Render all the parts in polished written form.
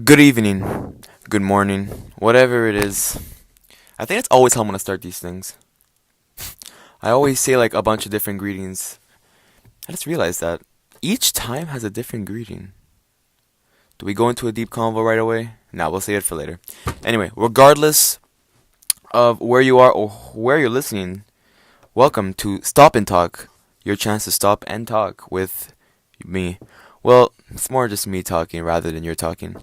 Good evening, good morning, whatever it is. I think it's always how I'm gonna start these things. I always say like a bunch of different greetings. I just realized that each time has a different greeting. Do we go into a deep convo right away? Nah, we'll save it for later. Anyway, regardless of where you are or where you're listening, welcome to Stop and Talk, your chance to stop and talk with me. Well, it's more just me talking rather than you're talking.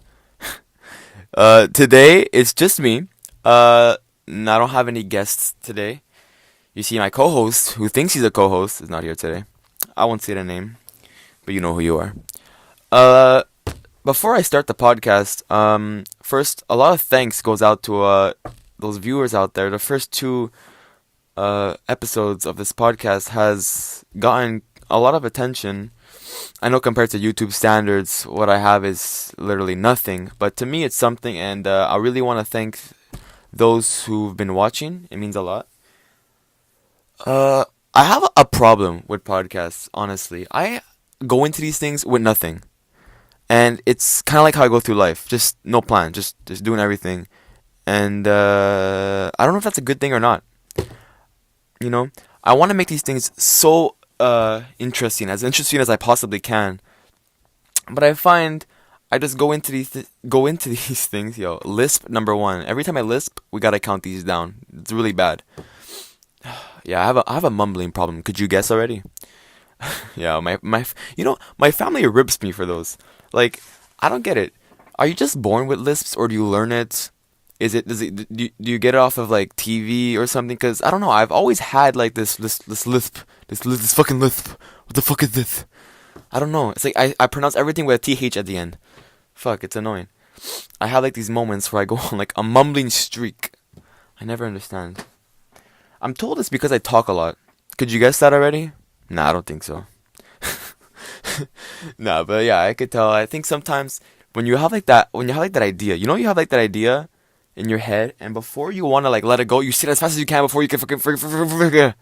Today it's just me. I don't have any guests today. You see, my co-host, who thinks he's a co-host, is not here today. I won't say the name, but you know who you are. Uh, Before I start the podcast, first, a lot of thanks goes out to those viewers out there. The first two episodes of this podcast has gotten a lot of attention. I know compared to YouTube standards, what I have is literally nothing, but to me it's something, and I really want to thank those who've been watching. It means a lot. Uh, I have a problem with podcasts, honestly. I go into these things with nothing, and it's kind of like how I go through life, just no plan, just doing everything, and I don't know if that's a good thing or not. You know, I want to make these things so interesting, as interesting as I possibly can. But I find I just go into these things. Yo, lisp number one. Every time I lisp, we gotta count these down. It's really bad. Yeah, I have a mumbling problem. Could you guess already? Yeah, my family rips me for those. Like, I don't get it. Are you just born with lisps, or do you learn it? Do you get it off of like TV or something? Cause I don't know. I've always had like this lisp, this fucking lisp. What the fuck is this? I don't know. It's like I pronounce everything with a th at the end. Fuck, it's annoying. I have like these moments where I go on like a mumbling streak. I never understand. I'm told it's because I talk a lot. Could you guess that already? Nah, I don't think so. Nah, but yeah, I could tell. I think sometimes when you have like that idea, you have like that idea in your head, and before you want to like let it go, you say it as fast as you can before you can fucking you know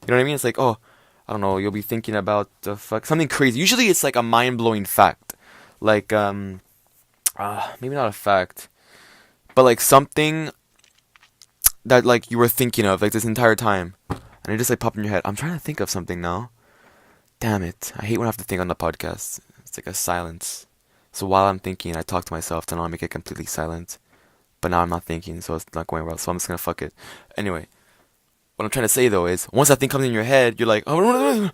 what I mean? It's like, oh, I don't know, you'll be thinking about the fuck something crazy. Usually it's like a mind-blowing fact. Like maybe not a fact, but like something that like you were thinking of like this entire time, and it just like popped in your head. I'm trying to think of something now. Damn it! I hate when I have to think on the podcast. It's like a silence. So while I'm thinking, I talk to myself to not make it completely silent. But now I'm not thinking, so it's not going well. So I'm just gonna fuck it. Anyway, what I'm trying to say though is, once that thing comes in your head, you're like, oh,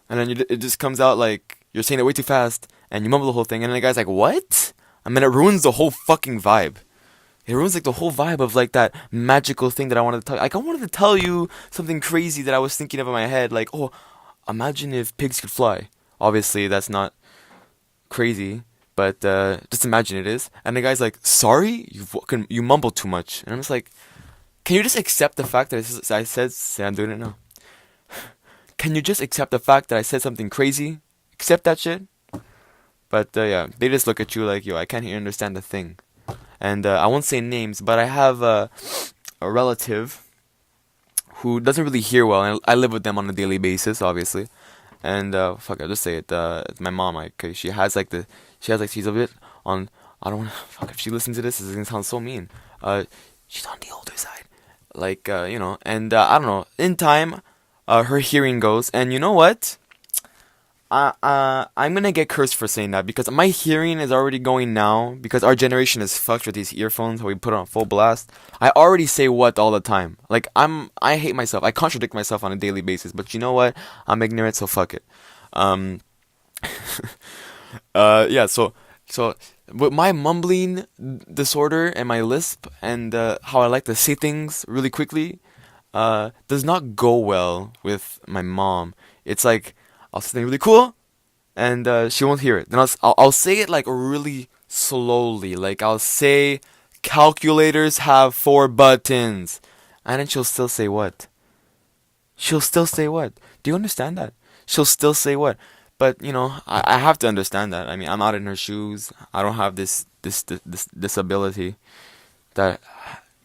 and then it just comes out like you're saying it way too fast, and you mumble the whole thing, and then the guy's like, what? And then it ruins the whole fucking vibe. It ruins like the whole vibe of like that magical thing that I wanted to tell you. Like I wanted to tell you something crazy that I was thinking of in my head. Like, oh, imagine if pigs could fly. Obviously, that's not crazy, but just imagine it is. And the guy's like, sorry, you mumble too much. And I'm just like, can you just accept the fact that I said, say I'm doing it now. Can you just accept the fact that I said something crazy? Accept that shit? But yeah, they just look at you like, yo, I can't even understand the thing. And I won't say names, but I have a relative who doesn't really hear well, and I live with them on a daily basis, obviously. And fuck, I'll just say it. It's my mom. Like, 'cause she's a bit on. I don't want to. Fuck, if she listens to this, it's gonna sound so mean. She's on the older side, like and I don't know. In time, her hearing goes, and you know what? I'm gonna get cursed for saying that because my hearing is already going now because our generation is fucked with these earphones where we put it on full blast. I already say what all the time. Like I hate myself. I contradict myself on a daily basis. But you know what? I'm ignorant, so fuck it. Um, yeah. So with my mumbling disorder and my lisp and how I like to say things really quickly, does not go well with my mom. It's like I'll say something really cool, and she won't hear it. Then I'll say it like really slowly. Like I'll say, calculators have 4 buttons, and then she'll still say what? She'll still say what? Do you understand that? She'll still say what? But I have to understand that. I mean, I'm not in her shoes. I don't have this disability that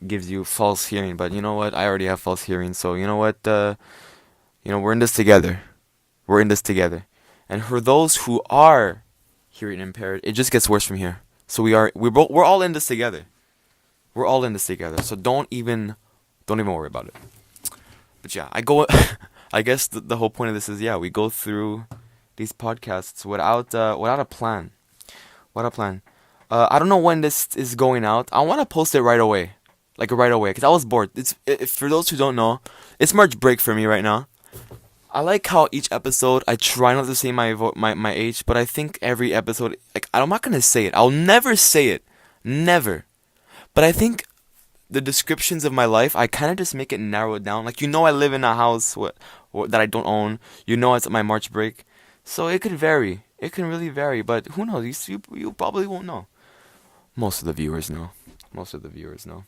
gives you false hearing. But you know what? I already have false hearing. So you know what? We're in this together. We're in this together. And for those who are hearing impaired, it just gets worse from here. So we're all in this together. We're all in this together. So don't even worry about it. But yeah, I go. I guess the whole point of this is, yeah, we go through these podcasts without a plan. Without a plan. I don't know when this is going out. I want to post it right away, like right away, because I was bored. For those who don't know, it's March break for me right now. I like how each episode I try not to say my age, but I think every episode, like, I'm not gonna say it. I'll never say it, never. But I think the descriptions of my life, I kind of just make it narrow it down. Like, I live in a house that I don't own. It's my March break, so it could vary. It can really vary, but who knows? You probably won't know. Most of the viewers know. Most of the viewers know.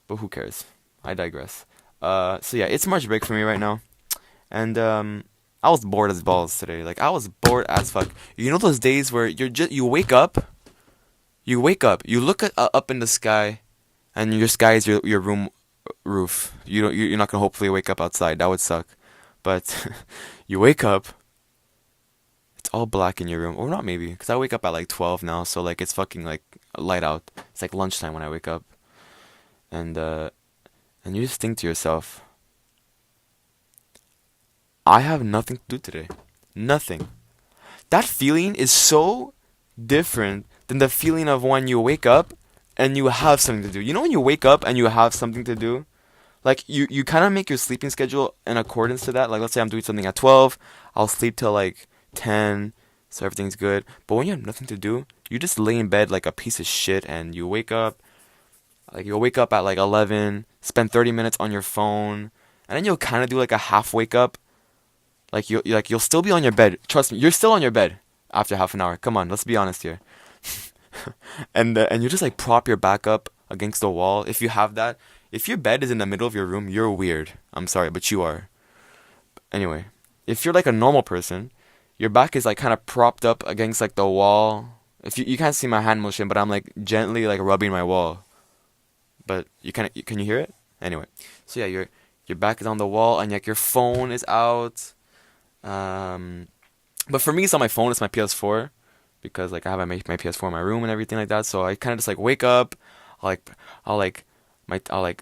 But who cares? I digress. So yeah, it's March break for me right now. And I was bored as balls today. Like, I was bored as fuck. You know those days where you wake up, you look up in the sky, and your sky is your room roof. You're not gonna hopefully wake up outside. That would suck. But you wake up, it's all black in your room, or not maybe, because I wake up at like 12 now, so like it's fucking like light out. It's like lunchtime when I wake up, and you just think to yourself, I have nothing to do today. Nothing. That feeling is so different than the feeling of when you wake up and you have something to do. You know when you wake up and you have something to do? Like, you kind of make your sleeping schedule in accordance to that. Like, let's say I'm doing something at 12, I'll sleep till like 10, so everything's good. But when you have nothing to do, you just lay in bed like a piece of shit, and you wake up, like, you'll wake up at like 11, spend 30 minutes on your phone, and then you'll kind of do like a half wake up. Like, you'll still be on your bed. Trust me, you're still on your bed after half an hour. Come on, let's be honest here. And you just like prop your back up against the wall. If you have that, if your bed is in the middle of your room, you're weird. I'm sorry, but you are. Anyway, if you're like a normal person, your back is like kind of propped up against like the wall. If you can't see my hand motion, but I'm like gently like rubbing my wall. But can you hear it? Anyway, so yeah, your back is on the wall, and like your phone is out. But for me, it's on my phone. It's my PS4, because like I have my PS4 in my room and everything like that. So I kind of just like wake up. I'll like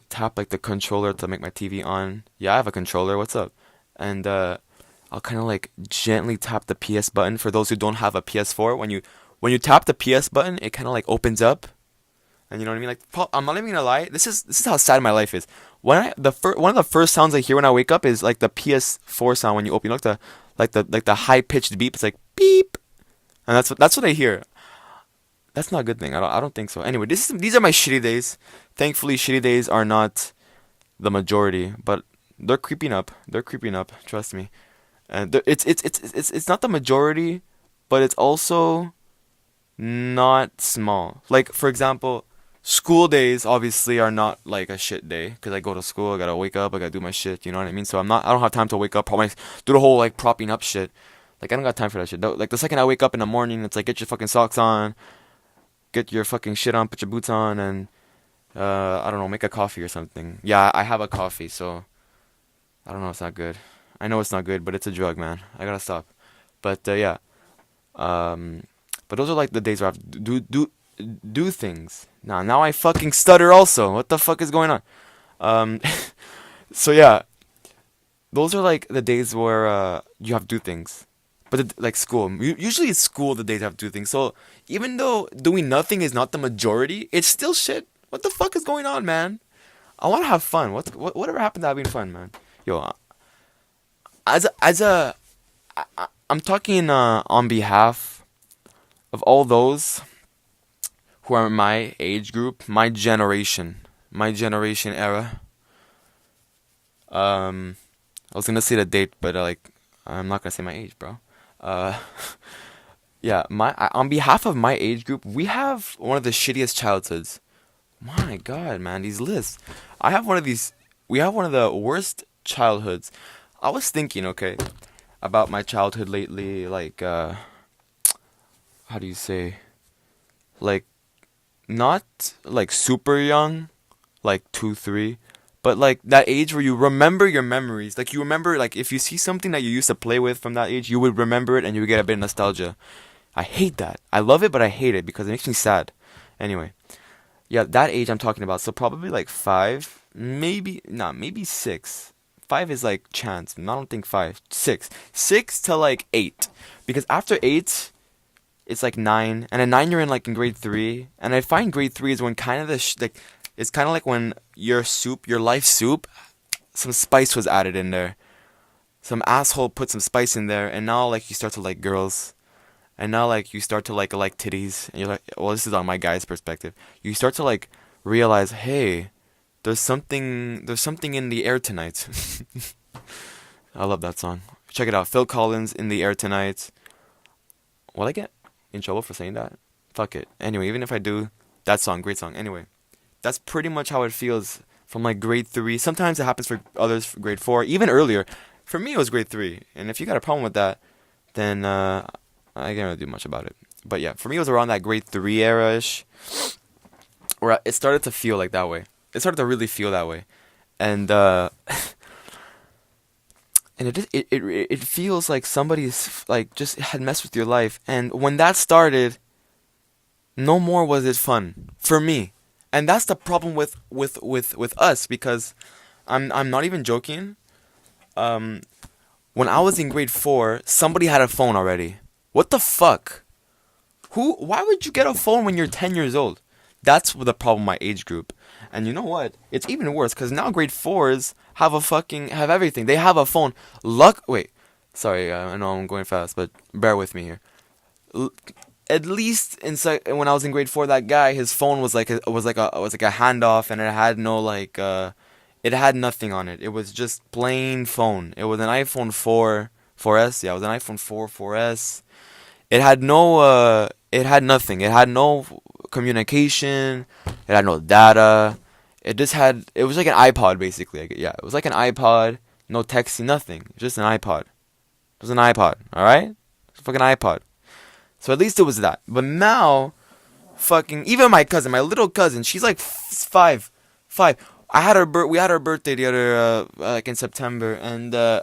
tap like the controller to make my TV on. Yeah, I have a controller. What's up? And I'll kind of like gently tap the PS button. For those who don't have a PS4, when you tap the PS button, it kind of like opens up. And you know what I mean? Like, I'm not even gonna lie. This is how sad my life is. One of the first sounds I hear when I wake up is like the PS4 sound when you open. Like the high pitched beep. It's like beep, and that's what I hear. That's not a good thing. I don't think so. Anyway, these are my shitty days. Thankfully, shitty days are not the majority, but they're creeping up. They're creeping up. Trust me. And it's not the majority, but it's also not small. Like, for example, school days obviously are not like a shit day, because I go to school, I gotta wake up, I gotta do my shit, you know what I mean? So I don't have time to wake up, do the whole like propping up shit. Like, I don't got time for that shit. Like, the second I wake up in the morning, it's like, get your fucking socks on, get your fucking shit on, put your boots on, and I don't know, make a coffee or something. Yeah, I have a coffee, so I don't know, it's not good. I know it's not good, but it's a drug, man. I gotta stop. But yeah, but those are like the days where I have to do things. Now I fucking stutter also. What the fuck is going on? So yeah, those are like the days where you have to do things. But like school, usually it's school the days I have to do things. So even though doing nothing is not the majority, it's still shit. What the fuck is going on, man? I want to have fun. Whatever happened to having fun, man? Yo, I'm talking on behalf of all those who are my age group, my generation era. I was gonna say the date, but like, I'm not gonna say my age, bro. Uh, yeah, on behalf of my age group, we have one of the shittiest childhoods. My God, man, these lists. I have one of these. We have one of the worst childhoods. I was thinking, okay, about my childhood lately. Like, how do you say? Like, not like super young, like 2, 3, but like that age where you remember your memories. Like, you remember, like, if you see something that you used to play with from that age, you would remember it and you would get a bit of nostalgia. I hate that. I love it, but I hate it because it makes me sad. Anyway, yeah, that age I'm talking about. So probably like 5, maybe not, maybe 6. 5 is like chance. I don't think 5. 6. 6 to like 8. Because after 8, it's like 9, and at 9 you're in like in grade 3, and I find grade 3 is when kind of like it's kind of like when your soup, your life soup, some spice was added in there. Some asshole put some spice in there, and now like you start to like girls, and now like you start to like titties, and you're like, well, this is on my guy's perspective. You start to like realize, hey, there's something in the air tonight. I love that song. Check it out, Phil Collins, In the Air Tonight. Will I get in trouble for saying that? Fuck it. Anyway, even if I do, that song, great song. Anyway, that's pretty much how it feels from like grade 3. Sometimes it happens for others for grade 4, even earlier. For me, it was grade 3. And if you got a problem with that, then I can't really do much about it. But yeah, for me, it was around that grade 3 era-ish where it started to feel like that way. It started to really feel that way. And and it feels like somebody's like just had messed with your life. And when that started, no more was it fun for me. And that's the problem with us, because I'm not even joking. Um, when I was in grade 4, somebody had a phone already. What the fuck? Why would you get a phone when you're 10 years old? That's the problem with my age group. And you know what? It's even worse, because now grade 4s have everything. They have a phone. Wait. Sorry, I know I'm going fast, but bear with me here. L- at least when I was in grade 4, that guy, his phone was like a handoff, and it had no it had nothing on it. It was just plain phone. It was an iPhone 4S. Yeah, it was an iPhone 4S. It had nothing. It had no communication. It had no data. It was like an iPod basically. Yeah, it was like an iPod. No texting, nothing. Just an iPod. It was an iPod. All right, it's a fucking iPod. So at least it was that. But now, fucking even my cousin, my little cousin, she's like 5. We had our birthday the other like in September, and oh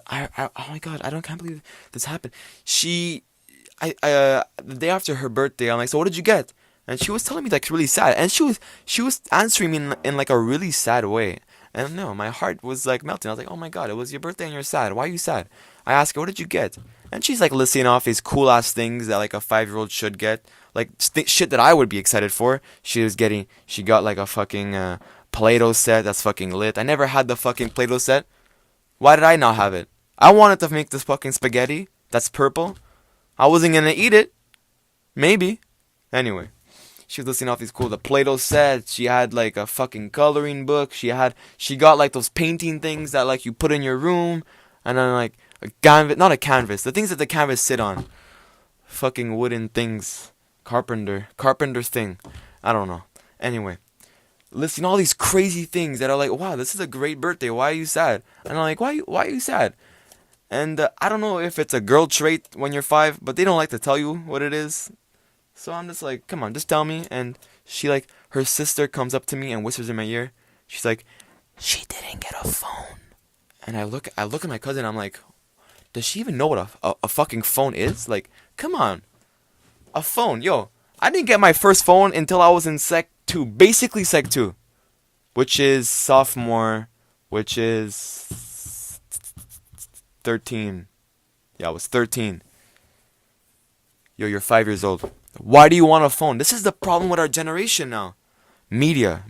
my god, can't believe this happened. The day after her birthday, I'm like, so what did you get? And she was telling me like really sad, and she was answering me in like a really sad way. And no, my heart was like melting. I was like, oh my god, it was your birthday and you're sad. Why are you sad? I asked her, what did you get? And she's like listing off these cool ass things that like a 5-year-old should get, like shit that I would be excited for. She got like a fucking Play-Doh set that's fucking lit. I never had the fucking Play-Doh set. Why did I not have it? I wanted to make this fucking spaghetti that's purple. I wasn't gonna eat it. Maybe. Anyway, she was listing off the Play-Doh sets. She had like a fucking coloring book. She got like those painting things that like you put in your room, and then like a canvas, not a canvas, the things that the canvas sit on. Fucking wooden things. Carpenter's thing. I don't know. Anyway, listing all these crazy things that are like, wow, this is a great birthday. Why are you sad? And I'm like, why are you sad? And I don't know if it's a girl trait when you're 5, but they don't like to tell you what it is. So I'm just like, come on, just tell me. And her sister comes up to me and whispers in my ear. She's like, she didn't get a phone. And I look at my cousin. I'm like, does she even know what a fucking phone is? Like, come on, a phone, yo. I didn't get my first phone until I was in Sec 2, basically Sec 2, which is sophomore, which is 13. Yeah, I was 13. Yo, you're 5 years old. Why do you want a phone? This is the problem with our generation now. Media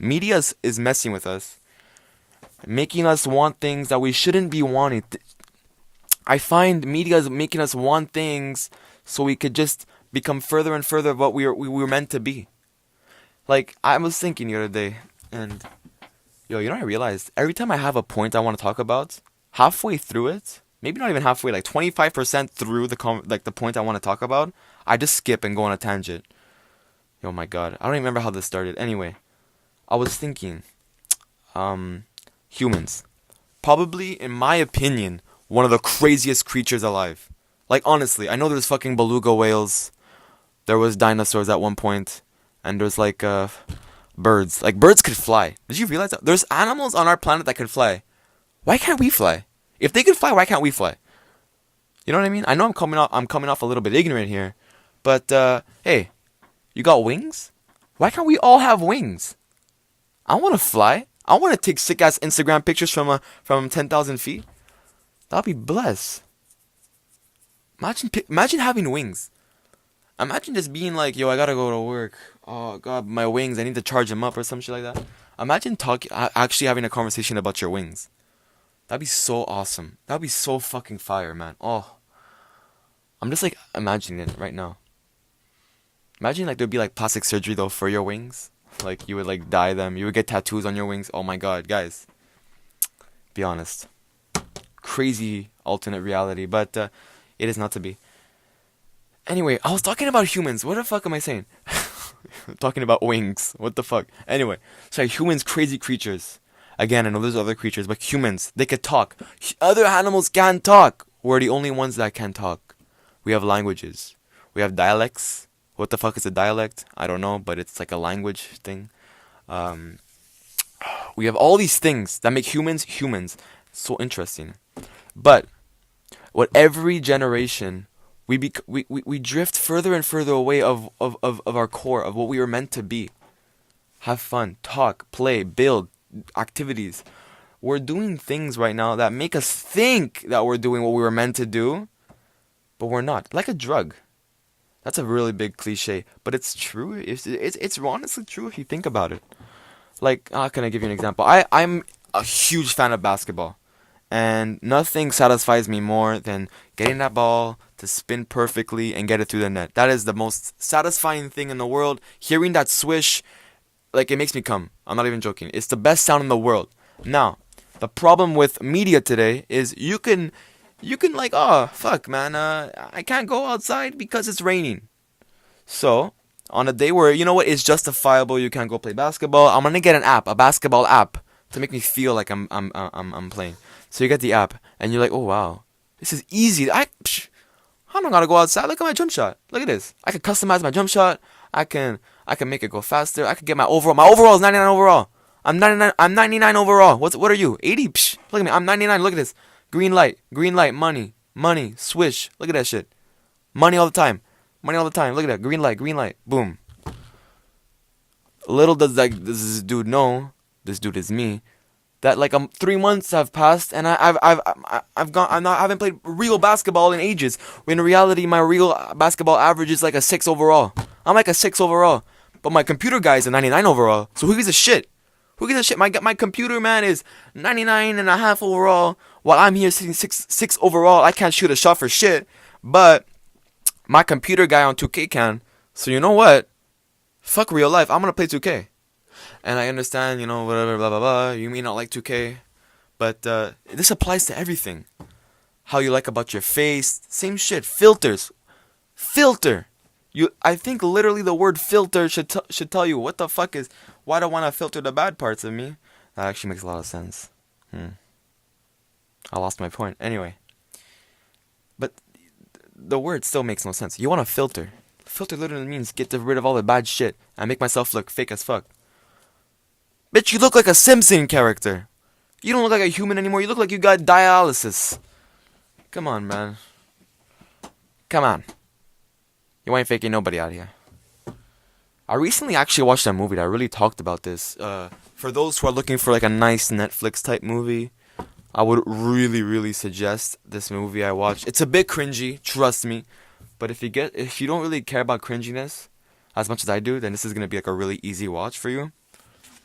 is messing with us, making us want things that we shouldn't be wanting. I find media is making us want things so we could just become further and further of what we were meant to be. Like, I was thinking the other day, and yo, you know what I realized? Every time I have a point I want to talk about, halfway through it, maybe not even halfway, like 25% through the point I want to talk about, I just skip and go on a tangent. Yo, my god, I don't even remember how this started. Anyway, I was thinking, humans, probably, in my opinion, one of the craziest creatures alive. Like, honestly, I know there's fucking beluga whales, there was dinosaurs at one point, and there's like birds. Like, birds could fly. Did you realize that? There's animals on our planet that could fly. Why can't we fly? If they could fly, why can't we fly? You know what I mean? I know I'm coming off a little bit ignorant here, but hey, you got wings? Why can't we all have wings? I want to fly. I want to take sick ass Instagram pictures from 10,000 feet. That'll be blessed. Imagine having wings. Imagine just being like, yo, I gotta go to work. Oh god, my wings. I need to charge them up or some shit like that. Imagine actually having a conversation about your wings. That'd be so awesome. That'd be so fucking fire, man. Oh, I'm just like imagining it right now. Imagine like there'd be like plastic surgery though for your wings. Like you would like dye them. You would get tattoos on your wings. Oh my god, guys. Be honest. Crazy alternate reality, but it is not to be. Anyway, I was talking about humans. What the fuck am I saying? Talking about wings. What the fuck? Anyway, sorry, humans, crazy creatures. Again, I know there's other creatures, but humans, they could talk. Other animals can't talk. We're the only ones that can talk. We have languages. We have dialects. What the fuck is a dialect? I don't know, but it's like a language thing. We have all these things that make humans humans. So interesting. But what every generation we drift further and further away of our core, of what we were meant to be. Have fun, talk, play, build, activities. We're doing things right now that make us think that we're doing what we were meant to do, but we're not. Like a drug. That's a really big cliche, but it's true. It's honestly true if you think about it. Like, how can I give you an example? I'm a huge fan of basketball. And nothing satisfies me more than getting that ball to spin perfectly and get it through the net. That is the most satisfying thing in the world. Hearing that swish, like, it makes me come. I'm not even joking. It's the best sound in the world. Now, the problem with media today is you can like, oh, fuck, man, I can't go outside because it's raining. So, on a day where, you know what, it's justifiable, you can't go play basketball, I'm gonna get an app, a basketball app, to make me feel like I'm playing. So you get the app, and you're like, oh wow, this is easy. I don't gotta go outside. Look at my jump shot. Look at this. I can customize my jump shot. I can make it go faster. I can get my overall. My overall is 99 overall. I'm 99. I'm 99 overall. What are you? 80. Look at me. I'm 99. Look at this. Green light. Green light. Money. Money. Swish. Look at that shit. Money all the time. Money all the time. Look at that. Green light. Green light. Boom. Little does this dude know. This dude is me. That like 3 months have passed and I haven't played real basketball in ages. When in reality my real basketball average is like a 6 overall. I'm like a 6 overall, but my computer guy is a 99 overall. So who gives a shit? Who gives a shit? My computer man is 99 and a half overall, while I'm here sitting 6 overall. I can't shoot a shot for shit, but my computer guy on 2K can. So you know what? Fuck real life. I'm gonna play 2K. And I understand, you know, whatever, blah, blah, blah. You may not like 2K. But this applies to everything. How you like about your face. Same shit. Filters. Filter. I think literally the word filter should tell you what the fuck is... Why do I want to filter the bad parts of me? That actually makes a lot of sense. I lost my point. Anyway. But the word still makes no sense. You want to filter. Filter literally means get rid of all the bad shit. And make myself look fake as fuck. Bitch, you look like a Simpson character. You don't look like a human anymore. You look like you got dialysis. Come on, man. Come on. You ain't faking nobody out here. I recently actually watched a movie that really talked about this. For those who are looking for like a nice Netflix type movie, I would really, really suggest this movie I watched. It's a bit cringy, trust me. But if you don't really care about cringiness as much as I do, then this is gonna be like a really easy watch for you.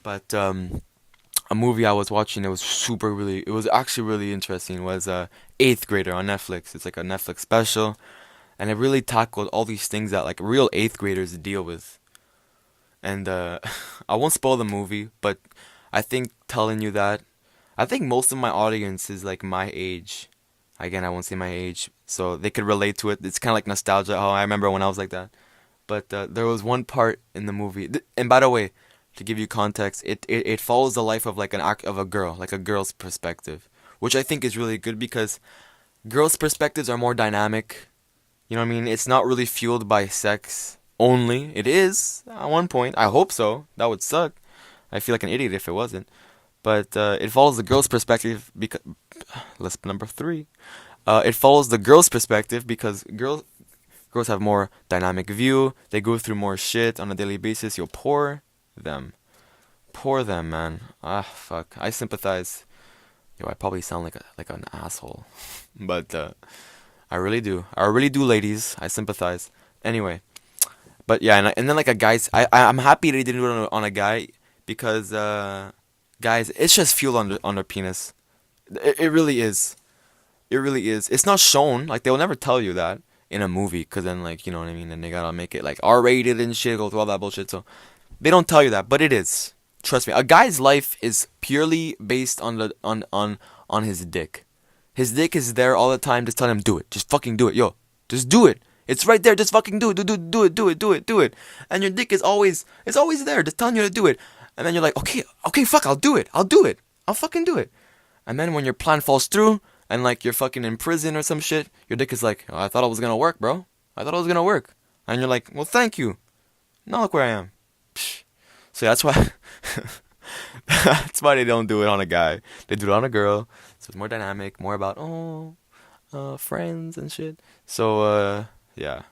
But a movie I was watching, it was actually really interesting, was 8th Grader on Netflix. It's like a Netflix special, and it really tackled all these things that like real 8th graders deal with. And I won't spoil the movie, but I think telling you that, I think most of my audience is like my age. Again, I won't say my age, so they could relate to it. It's kind of like nostalgia, how I remember when I was like that. But there was one part in the movie, and by the way, to give you context, it follows the life of like of a girl, like a girl's perspective, which I think is really good because girls' perspectives are more dynamic. You know what I mean? It's not really fueled by sex only. It is at one point. I hope so. That would suck. I feel like an idiot if it wasn't. But it follows the girl's perspective because lesson number 3. It follows the girl's perspective because Girls have more dynamic view. They go through more shit on a daily basis. Yo, poor them. Poor them, man. Ah, fuck. I sympathize. Yo, I probably sound like an asshole, but I really do. I really do, ladies. I sympathize. Anyway, but yeah, and then like a guy's. I'm happy that he didn't do it on a guy because guys, it's just fuel on their penis. It really is. It really is. It's not shown. Like they'll never tell you that in a movie, cause then like you know what I mean. And they gotta make it like R-rated and shit. Go through all that bullshit. So they don't tell you that, but it is. Trust me. A guy's life is purely based on on his dick. His dick is there all the time. Just tell him do it. Just fucking do it, yo. Just do it. It's right there. Just fucking do it. Do it. And your dick is always there, just telling you to do it. And then you're like, okay, fuck, I'll do it. I'll fucking do it. And then when your plan falls through and like you're fucking in prison or some shit, your dick is like, oh, I thought it was gonna work, bro. I thought it was gonna work. And you're like, well, thank you. Now look where I am. Psh. So that's why that's why they don't do it on a guy. They do it on a girl. So it's more dynamic, more about friends and shit. So yeah.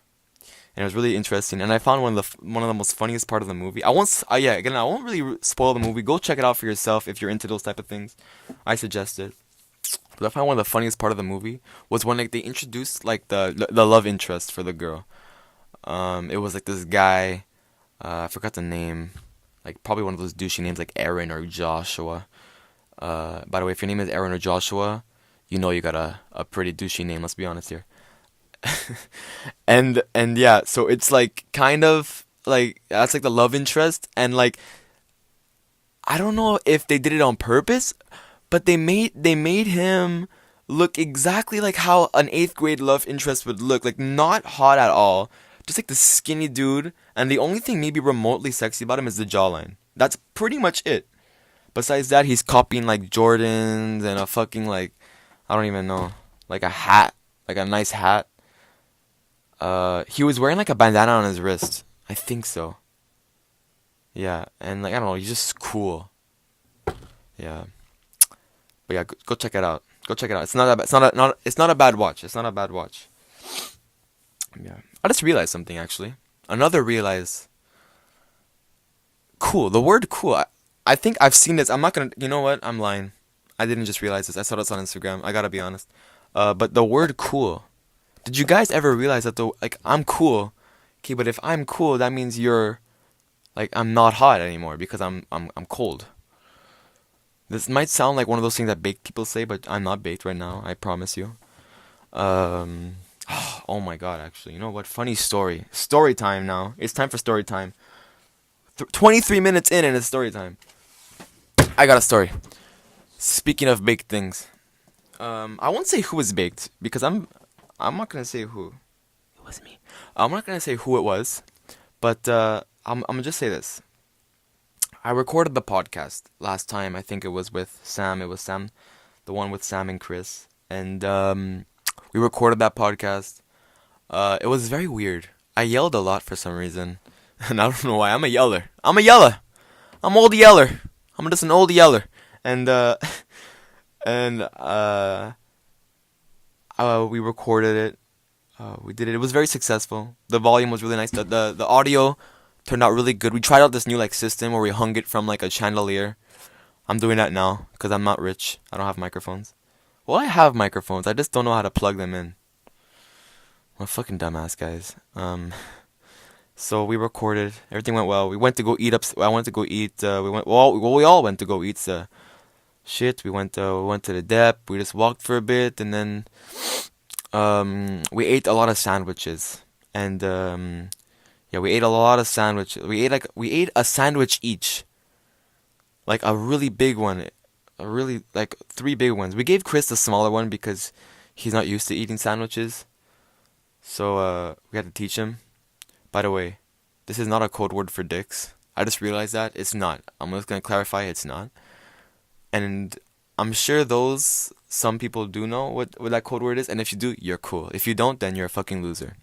And it was really interesting. And I found one of the most funniest part of the movie. I won't I won't really spoil the movie. Go check it out for yourself if you're into those type of things. I suggest it. But I found one of the funniest part of the movie was when like they introduced like the love interest for the girl. It was like this guy, I forgot the name. Like probably one of those douchey names like Aaron or Joshua. By the way, if your name is Aaron or Joshua, you know you got a pretty douchey name, let's be honest here. and yeah, so it's like kind of like that's like the love interest, and like I don't know if they did it on purpose, but they made him look exactly like how an 8th grade love interest would look, like not hot at all, just like the skinny dude, and the only thing maybe remotely sexy about him is the jawline. That's pretty much it. Besides that, he's copying like Jordans and a fucking like I don't even know, like a hat, like a nice hat. He was wearing like a bandana on his wrist. I think so. Yeah, and like I don't know, he's just cool. Yeah, but yeah, go check it out. Go check it out. It's not a, it's not a, not it's not a bad watch. It's not a bad watch. Yeah, I just realized something actually. Another realize. Cool. The word cool. I think I've seen this. I'm not gonna. You know what? I'm lying. I didn't just realize this. I saw this on Instagram. I gotta be honest. But the word cool. Did you guys ever realize that like I'm cool, okay? But if I'm cool, that means you're like I'm not hot anymore because I'm cold. This might sound like one of those things that baked people say, but I'm not baked right now. I promise you. Um, oh my god, actually, you know what? Funny story. Story time now. It's time for story time. 23 minutes in and it's story time. I got a story. Speaking of baked things, I won't say who was baked because I'm not gonna say who. It was me. I'm not gonna say who it was, but I'm gonna just say this. I recorded the podcast last time. I think it was with Sam. It was Sam, the one with Sam and Chris, and we recorded that podcast. It was very weird. I yelled a lot for some reason, and I don't know why. I'm a yeller. I'm old yeller. I'm just an old yeller, and and we recorded it. We did it. It was very successful. The volume was really nice. The audio turned out really good. We tried out this new like system where we hung it from like a chandelier. I'm doing that now because I'm not rich. I don't have microphones. Well, I have microphones. I just don't know how to plug them in. I'm a fucking dumbass, guys. So we recorded. Everything went well. We went to go eat up. I wanted to go eat. We all went to go eat. Shit. We went to the dep. We just walked for a bit and then we ate a lot of sandwiches and yeah, we ate a lot of sandwiches. We ate a sandwich each, like a really big one, a really like 3 big ones. We gave Chris the smaller one because he's not used to eating sandwiches, so we had to teach him. By the way, this is not a code word for dicks. I just realized that it's not. I'm just gonna clarify, it's not. And I'm sure some people do know what that code word is, and if you do, you're cool. If you don't, then you're a fucking loser.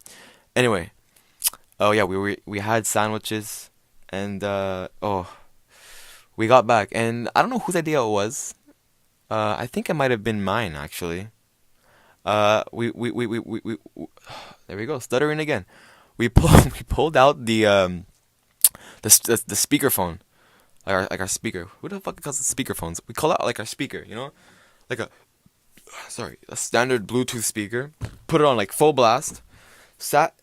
Anyway, oh yeah, we had sandwiches, and we got back, and I don't know whose idea it was. I think it might have been mine actually. We there we go, stuttering again. We pulled out the speakerphone, like our speaker. Who the fuck calls it speakerphones? We call it like our speaker, like a standard Bluetooth speaker. Put it on like full blast. Sat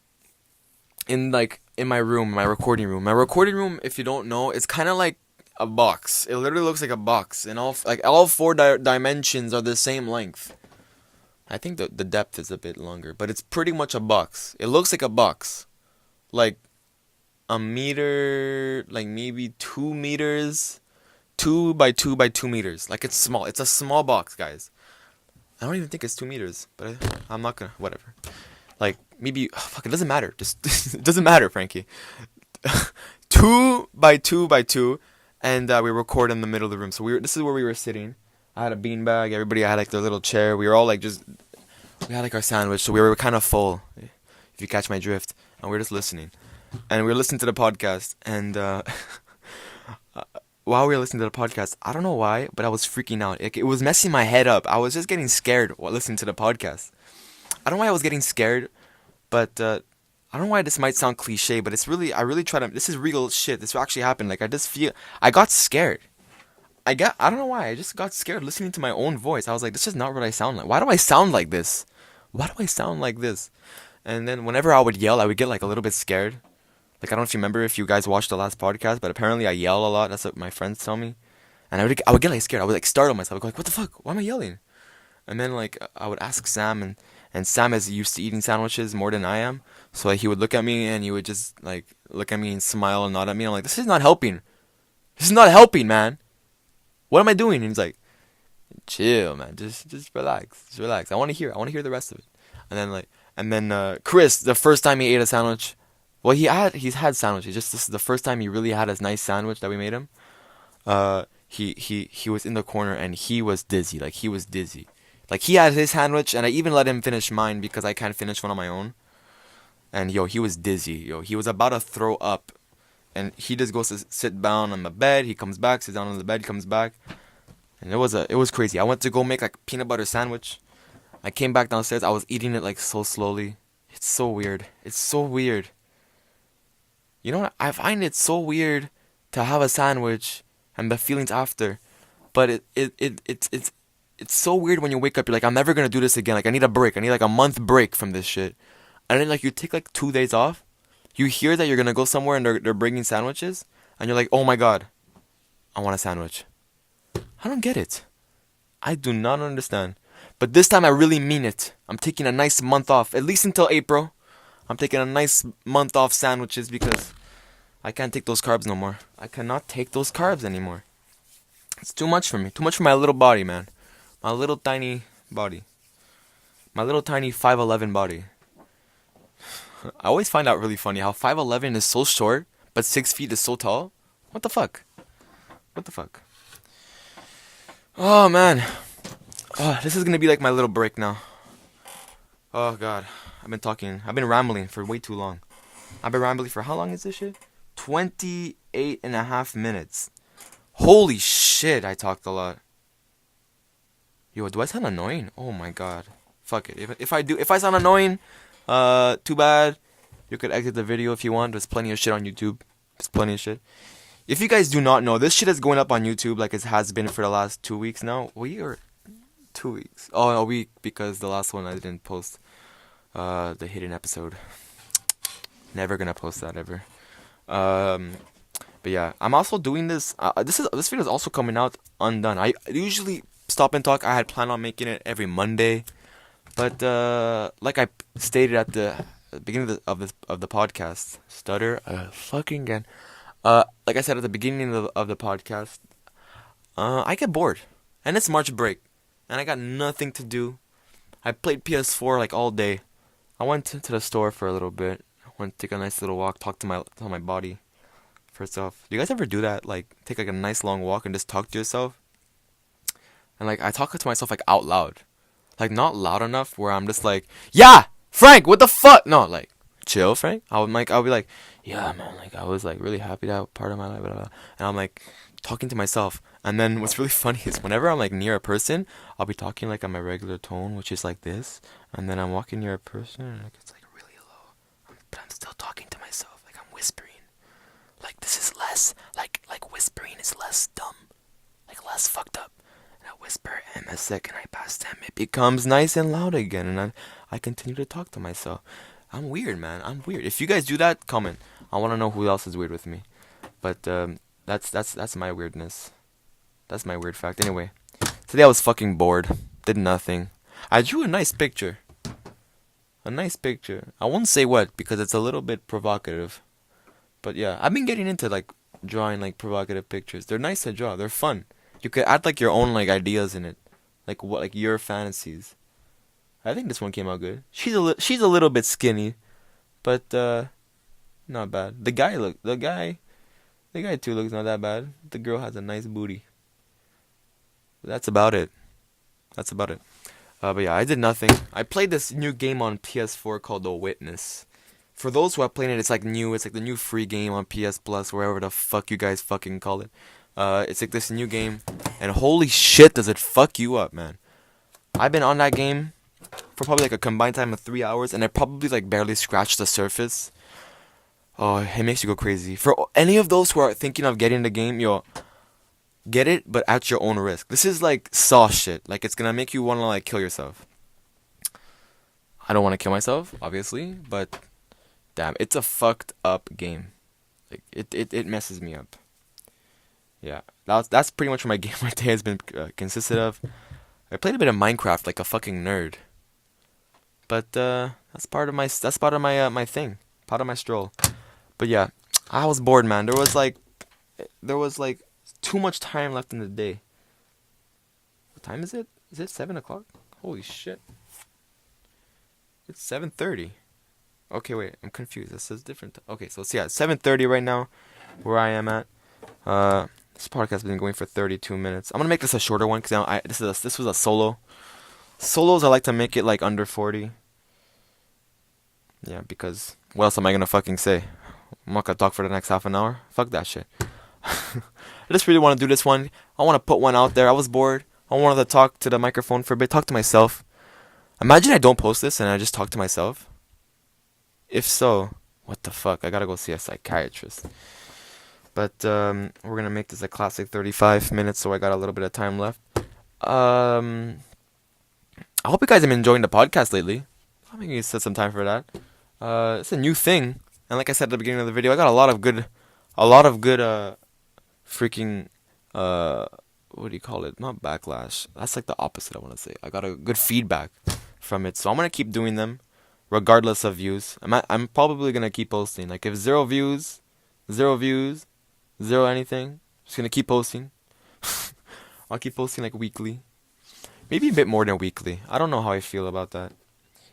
in my room, my recording room. My recording room, if you don't know, it's kind of like a box. It literally looks like a box, and all four dimensions are the same length. I think the depth is a bit longer, but it's pretty much a box. It looks like a box, like a meter, like maybe 2 meters, 2 by 2 by 2 meters. Like it's small. It's a small box, guys. I don't even think it's 2 meters, but I'm not gonna. Whatever. Like maybe fuck. It doesn't matter. Just it doesn't matter, Frankie. 2 by 2 by 2, and we record in the middle of the room. So this is where we were sitting. I had a beanbag. Everybody had like their little chair. We were all like we had like our sandwich, so we were kind of full, if you catch my drift. And we were just listening, and we were listening to the podcast. And while we were listening to the podcast, I don't know why, but I was freaking out. It was messing my head up. I was just getting scared while listening to the podcast. I don't know why I was getting scared, but I don't know why this might sound cliche, but I really try to. This is real shit. This actually happened. Like I got scared. I don't know why. I just got scared listening to my own voice. I was like, this is not what I sound like. Why do I sound like this? Why do I sound like this? And then whenever I would yell, I would get like a little bit scared. Like I don't know if you remember if you guys watched the last podcast, but apparently I yell a lot. That's what my friends tell me. And I would get like scared. I would like startle myself. I'd go like, what the fuck? Why am I yelling? And then like I would ask Sam, and Sam is used to eating sandwiches more than I am. So like, he would look at me and he would just like look at me and smile and nod at me. I'm like, this is not helping. This is not helping, man. What am I doing? And he's like, chill, man. Just relax. Just relax. I want to hear the rest of it. And then Chris, the first time he ate a sandwich, well, he's had sandwiches. Just this is the first time he really had a nice sandwich that we made him. He was in the corner and he was dizzy. Like he was dizzy. Like he had his sandwich and I even let him finish mine because I can't finish one on my own. And he was dizzy. He was about to throw up. And he just goes to sit down on the bed. He comes back, sits down on the bed, he comes back. And it was crazy. I went to go make like peanut butter sandwich. I came back downstairs. I was eating it like so slowly. It's so weird. It's so weird. You know what? I find it so weird to have a sandwich and the feelings after. But it's so weird when you wake up. You're like, I'm never gonna do this again. Like I need a break. I need like a month break from this shit. And then like you take like 2 days off. You hear that you're gonna go somewhere and they're bringing sandwiches, and you're like, oh my god, I want a sandwich. I don't get it. I do not understand. But this time I really mean it. I'm taking a nice month off, at least until April. I'm taking a nice month off sandwiches because I can't take those carbs no more. I cannot take those carbs anymore. It's too much for me. Too much for my little body, man. My little tiny body. My little tiny 5'11" body. I always find out really funny how 5'11" is so short, but 6 feet is so tall. What the fuck? What the fuck? Oh, man. Oh, this is gonna be like my little break now. Oh, God. I've been rambling for way too long. I've been rambling for how long is this shit? 28.5 minutes. Holy shit, I talked a lot. Yo, do I sound annoying? Oh, my God. Fuck it. If I sound annoying... too bad. You could exit the video if you want. There's plenty of shit on YouTube. There's plenty of shit. If you guys do not know, this shit is going up on YouTube like it has been for the last 2 weeks now. 2 weeks? Oh, a week because the last one I didn't post the hidden episode. Never gonna post that ever. But yeah, I'm also doing this. This video is also coming out undone. I usually stop and talk. I had planned on making it every Monday. But like I stated at the beginning of the podcast, fucking again. Like I said at the beginning of the podcast, I get bored, and it's March break, and I got nothing to do. I played PS4 like all day. I went to the store for a little bit. I went to take a nice little walk, talk to my body. First off, do you guys ever do that? Like take like a nice long walk and just talk to yourself? And like I talk to myself like out loud. Like, not loud enough where I'm just like, yeah, Frank, what the fuck? No, like, chill, Frank. I'll be like, yeah, man, like I was like really happy that part of my life, blah, blah, blah. And I'm like talking to myself. And then what's really funny is whenever I'm like near a person, I'll be talking like on my regular tone, which is like this. And then I'm walking near a person, and like, it's like really low, but I'm still talking to myself, like I'm whispering. Like this is less like whispering is less dumb, like less fucked up. And I whisper, and the second I pass them, it becomes nice and loud again, and I continue to talk to myself. I'm weird, man. I'm weird. If you guys do that, comment. I want to know who else is weird with me. But that's my weirdness. That's my weird fact. Anyway, today I was fucking bored. Did nothing. I drew a nice picture. A nice picture. I won't say what because it's a little bit provocative. But yeah, I've been getting into like drawing like provocative pictures. They're nice to draw. They're fun. You could add like your own like ideas in it, like what like your fantasies. I think this one came out good. She's a little bit skinny, but not bad. The guy too looks not that bad. The girl has a nice booty. That's about it. That's about it. But yeah, I did nothing. I played this new game on PS4 called The Witness. For those who have played it, it's like new. It's like the new free game on PS Plus, wherever the fuck you guys fucking call it. It's like this new game, and holy shit, does it fuck you up, man. I've been on that game for probably like a combined time of 3 hours, and I probably like barely scratched the surface. Oh, it makes you go crazy. For any of those who are thinking of getting the game, yo, get it, but at your own risk. This is like Saw shit. Like it's gonna make you wanna like kill yourself. I don't want to kill myself, obviously, but damn, it's a fucked up game. Like it messes me up. Yeah, that's pretty much what my game my day has been consisted of. I played a bit of Minecraft like a fucking nerd, but that's part of my my thing, part of my stroll. But yeah, I was bored, man. There was like too much time left in the day. What time is it? Is it 7 o'clock? Holy shit! It's 7:30. Okay, wait, I'm confused. This says different. Okay, so it's, yeah, 7:30 right now, where I am at. This podcast has been going for 32 minutes. I'm gonna make this a shorter one because this was a solo. Solos I like to make it like under 40. Yeah, because what else am I gonna fucking say? I'm not gonna talk for the next half an hour. Fuck that shit. I just really want to do this one. I want to put one out there. I was bored. I wanted to talk to the microphone for a bit. Talk to myself. Imagine I don't post this and I just talk to myself. If so, what the fuck? I gotta go see a psychiatrist. But we're gonna make this a classic 35 minutes, so I got a little bit of time left. I hope you guys have been enjoying the podcast lately. I think you set some time for that. It's a new thing, and like I said at the beginning of the video, I got a lot of good, freaking, what do you call it? Not backlash. That's like the opposite. I want to say. I got a good feedback from it, so I'm gonna keep doing them, regardless of views. I'm probably gonna keep posting. Like if zero views, zero anything, just gonna keep posting. I'll keep posting like weekly. Maybe a bit more than weekly. I don't know how I feel about that.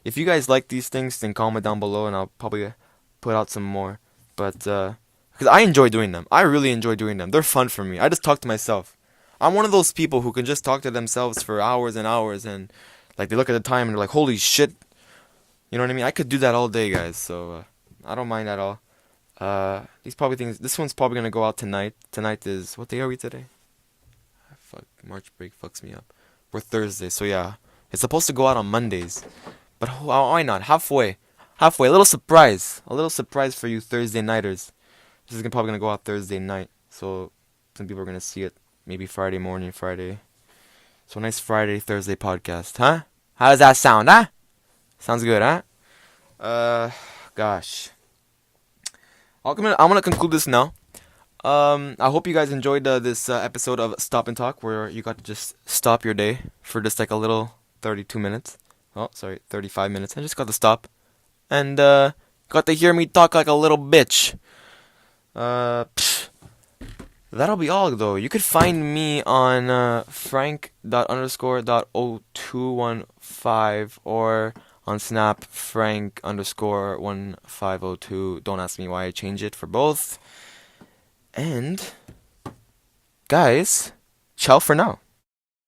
If you guys like these things, then comment down below and I'll probably put out some more. But, because I enjoy doing them. I really enjoy doing them. They're fun for me. I just talk to myself. I'm one of those people who can just talk to themselves for hours and hours and, like, they look at the time and they're like, holy shit. You know what I mean? I could do that all day, guys. So, I don't mind at all. This one's probably gonna go out tonight. Tonight is, what day are we today? Fuck, March break fucks me up. We're Thursday, so yeah. It's supposed to go out on Mondays. But why not? Halfway. A little surprise. A little surprise for you Thursday nighters. This is probably gonna go out Thursday night. So some people are gonna see it maybe Friday morning, Friday. So nice Friday, Thursday podcast, huh? How does that sound, huh? Sounds good, huh? Gosh. I'm gonna conclude this now. I hope you guys enjoyed this episode of Stop and Talk, where you got to just stop your day for just like a little 32 minutes. Oh, sorry, 35 minutes. I just got to stop and got to hear me talk like a little bitch. That'll be all though. You could find me on frank._.0215 or on Snap frank_1502. Don't ask me why I changed it for both. And guys, ciao for now.